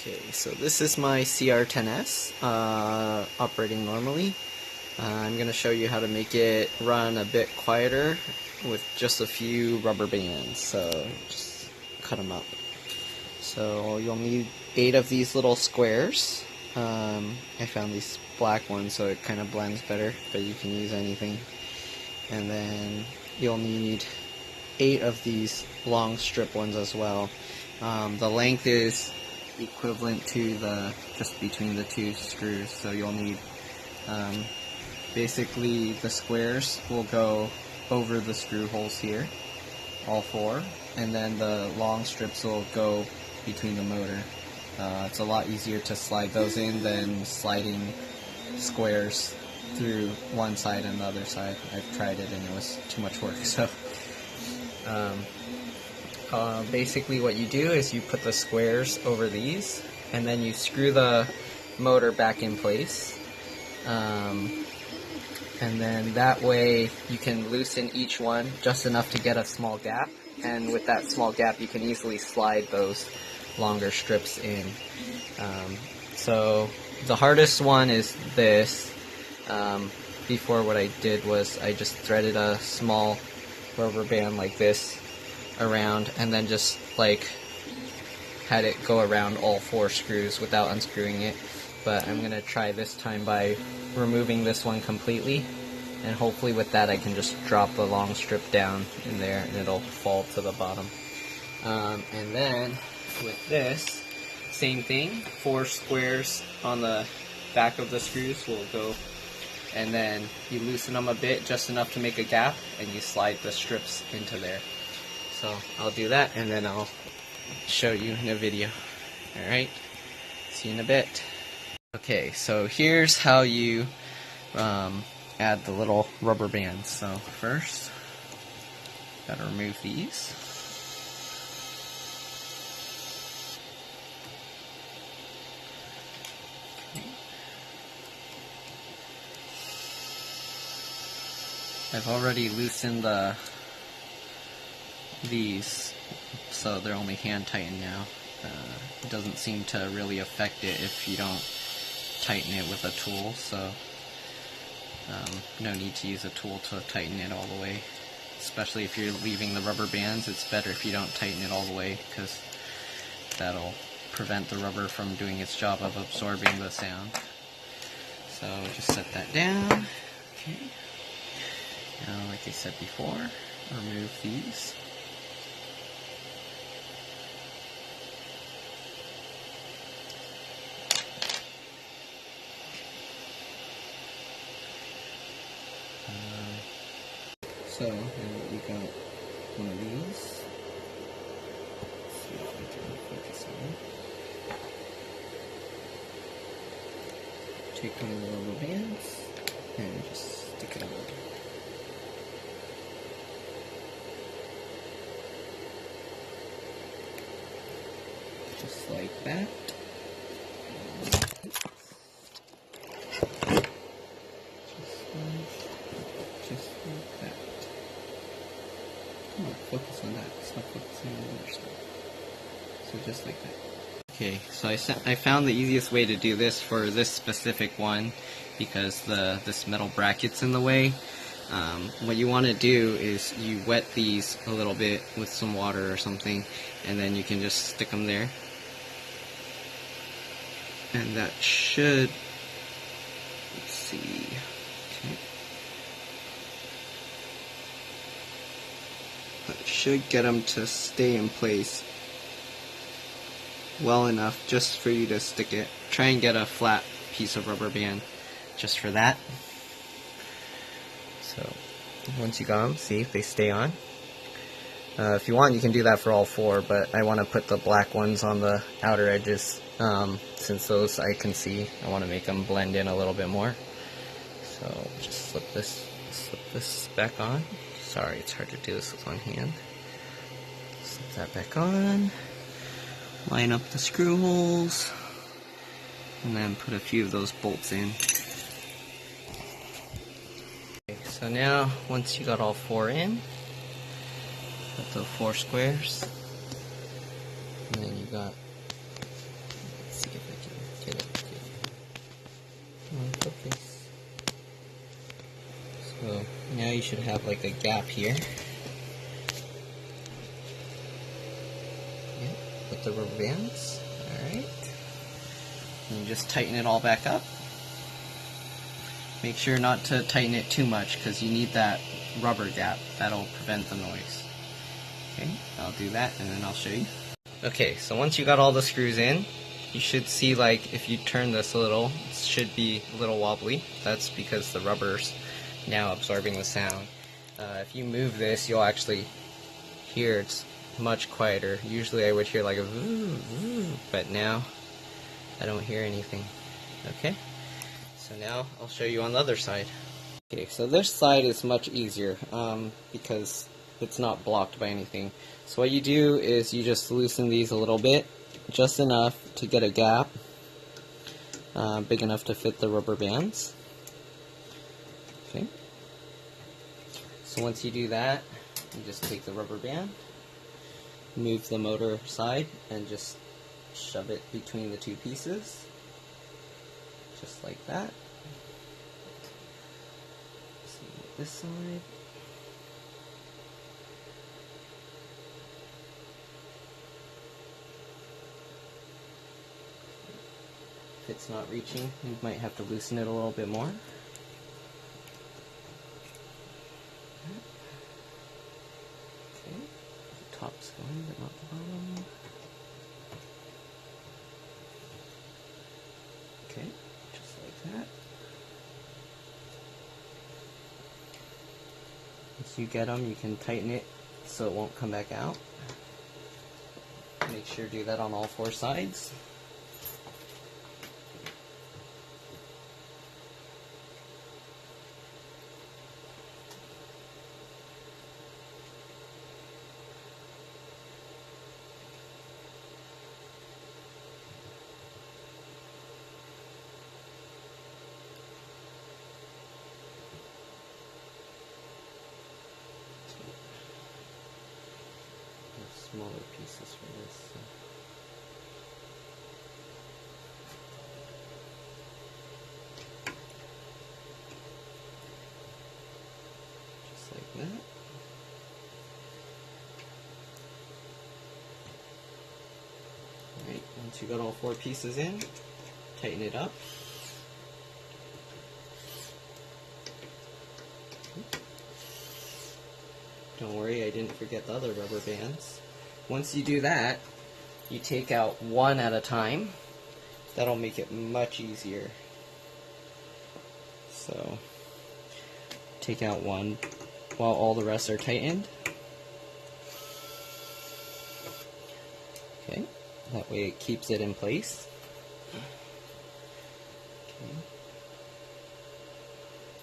Okay, so this is my CR10S operating normally. I'm going to show you how to make it run a bit quieter with just a few rubber bands. So just cut them up. So you'll need 8 of these little squares. I found these black ones so it kind of blends better, but you can use anything. And then you'll need 8 of these long strip ones as well. The length is equivalent to just between the 2 screws, so you'll need basically the squares will go over the screw holes here, all 4, and then the long strips will go between the motor. It's a lot easier to slide those in than sliding squares through one side and the other side. I've tried it and it was too much work. So basically what you do is you put the squares over these and then you screw the motor back in place, and then that way you can loosen each one just enough to get a small gap, and with that small gap you can easily slide those longer strips in. So the hardest one is this. Before what I did was I just threaded a small rubber band like this around and then just like had it go around all 4 screws without unscrewing it. But I'm gonna try this time by removing this one completely, and hopefully with that I can just drop the long strip down in there and it'll fall to the bottom. And then with this, same thing, 4 squares on the back of the screws will go, and then you loosen them a bit, just enough to make a gap, and you slide the strips into there. So I'll do that and then I'll show you in a video. Alright, see you in a bit. Okay, so here's how you add the little rubber bands. So first, gotta remove these. I've already loosened these, so they're only hand tightened now. It doesn't seem to really affect it if you don't tighten it with a tool, so no need to use a tool to tighten it all the way. Especially if you're leaving the rubber bands, it's better if you don't tighten it all the way, because that'll prevent the rubber from doing its job of absorbing the sound. So just set that down. Okay. Now, like I said before, remove these. So, now you got one of these. Let's see if I can focus on it. Take one of the rubber bands and just stick it on. Just like that. Just like that. Come on, focus on that. Stop focusing on the other side. So just like that. Okay, so I found the easiest way to do this for this specific one, because this metal bracket's in the way. What you want to do is you wet these a little bit with some water or something, and then you can just stick them there. And that should, let's see, okay. That should get them to stay in place well enough just for you to stick it. Try and get a flat piece of rubber band just for that. So once you got them, see if they stay on. If you want, you can do that for all 4, but I want to put the black ones on the outer edges, since those I can see. I want to make them blend in a little bit more. So just slip this back on. Sorry, it's hard to do this with one hand. Slip that back on. Line up the screw holes, and then put a few of those bolts in. Okay, so now once you got all 4 in, put the 4 squares, and then you got, let's you should have like a gap here. Yeah, with the rubber bands. Alright. And you just tighten it all back up. Make sure not to tighten it too much because you need that rubber gap. That'll prevent the noise. Okay, I'll do that and then I'll show you. Okay, so once you got all the screws in, you should see, like, if you turn this a little, it should be a little wobbly. That's because the rubber's now absorbing the sound. If you move this, you'll actually hear it's much quieter. Usually I would hear like a voo, voo, but now I don't hear anything. Okay, so now I'll show you on the other side. Okay, so this side is much easier because it's not blocked by anything. So what you do is you just loosen these a little bit, just enough to get a gap, big enough to fit the rubber bands. Okay. So once you do that, you just take the rubber band, move the motor side, and just shove it between the two pieces, just like that. Same with this side. If it's not reaching, you might have to loosen it a little bit more. Okay, the top's going, but not the bottom. Okay, just like that. Once you get them, you can tighten it so it won't come back out. Make sure to do that on all four sides. Smaller pieces for this. So. Just like that. Alright, once you got all four pieces in, tighten it up. Don't worry, I didn't forget the other rubber bands. Once you do that, you take out one at a time. That'll make it much easier. So, take out one while all the rest are tightened. Okay, that way it keeps it in place. Okay.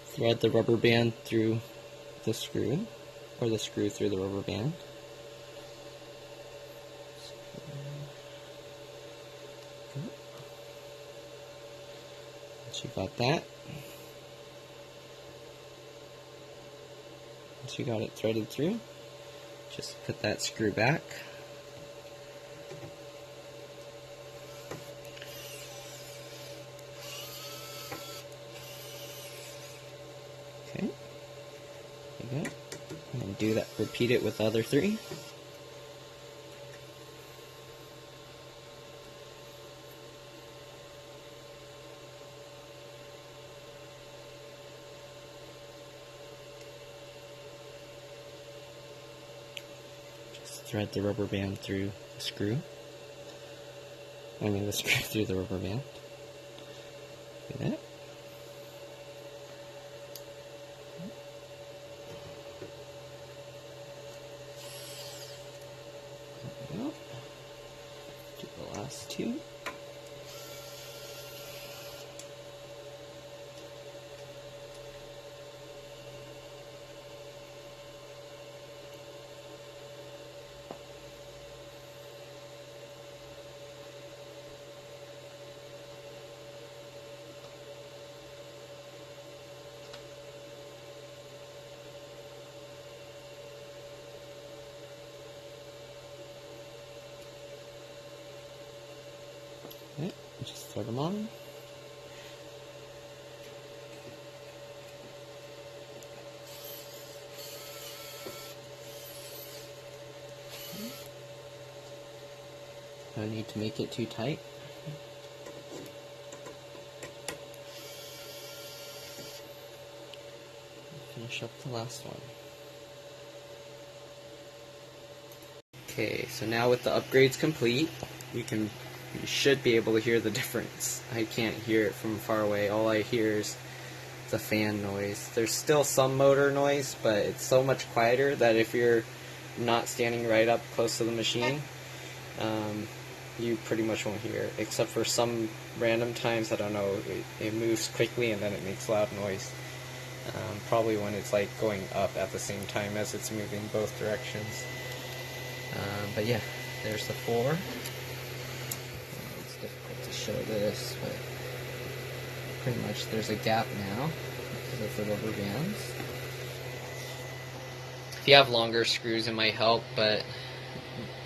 Thread the rubber band through the screw, or the screw through the rubber band. Once you got that, once you got it threaded through, just put that screw back. Okay, there you go. And then do that, repeat it with the other three. Thread the rubber band through the screw. The screw through the rubber band. Do that. There we go. Do the last two. Okay, just throw them on. need to make it too tight. Finish up the last one. Okay, so now with the upgrades complete, you should be able to hear the difference. I can't hear it from far away. All I hear is the fan noise. There's still some motor noise, but it's so much quieter that if you're not standing right up close to the machine, you pretty much won't hear it, except for some random times, I don't know, it moves quickly and then it makes loud noise. Probably when it's like going up at the same time as it's moving both directions. But yeah, there's the 4. It's difficult to show this, but pretty much there's a gap now because of the rubber bands. If you have longer screws, it might help, but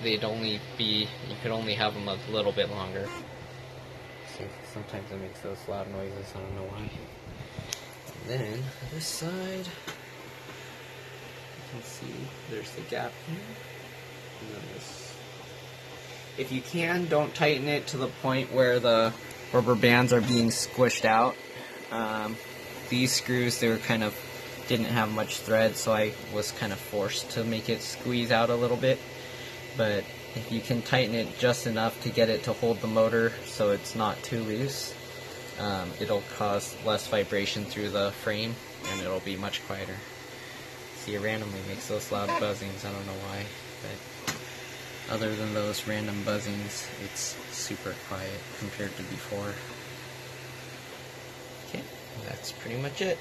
you could only have them a little bit longer. See, sometimes it makes those loud noises, I don't know why. And then, this side, you can see there's the gap here. And then this. If you can, don't tighten it to the point where the rubber bands are being squished out. These screws, didn't have much thread, so I was kind of forced to make it squeeze out a little bit. But if you can tighten it just enough to get it to hold the motor so it's not too loose, it'll cause less vibration through the frame and it'll be much quieter. See, it randomly makes those loud buzzings, I don't know why, but other than those random buzzings, it's super quiet compared to before. Okay, that's pretty much it.